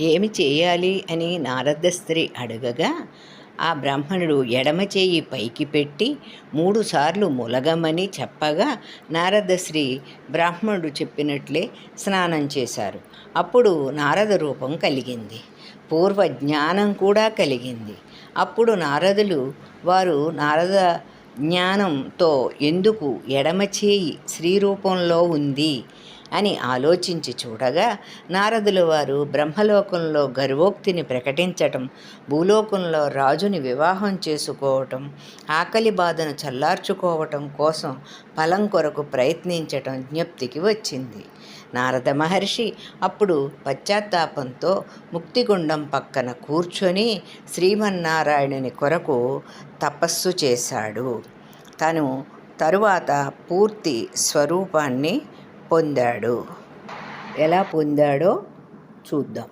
ఏమి చేయాలి అని నారద స్త్రీ అడగగా ఆ బ్రాహ్మణుడు ఎడమ చేయి పైకి పెట్టి 3 సార్లు ములగమని చెప్పగా నారదశ్రీ బ్రాహ్మణుడు చెప్పినట్లే స్నానం చేశారు. అప్పుడు నారద రూపం కలిగింది, పూర్వ జ్ఞానం కూడా కలిగింది. అప్పుడు నారదులు వారు నారద జ్ఞానంతో ఎందుకు ఎడమ చేయి స్త్రీ రూపంలో ఉంది అని ఆలోచించి చూడగా నారదుల వారు బ్రహ్మలోకంలో గర్వోక్తిని ప్రకటించటం, భూలోకంలో రాజుని వివాహం చేసుకోవటం, ఆకలి బాధను చల్లార్చుకోవటం కోసం ఫలం కొరకు ప్రయత్నించటం జ్ఞప్తికి వచ్చింది. నారద మహర్షి అప్పుడు పశ్చాత్తాపంతో ముక్తిగుండం పక్కన కూర్చొని శ్రీమన్నారాయణుని కొరకు తపస్సు చేశాడు. తను తరువాత పూర్తి స్వరూపాన్ని పొందాడు. ఎలా పొందాడో చూద్దాం.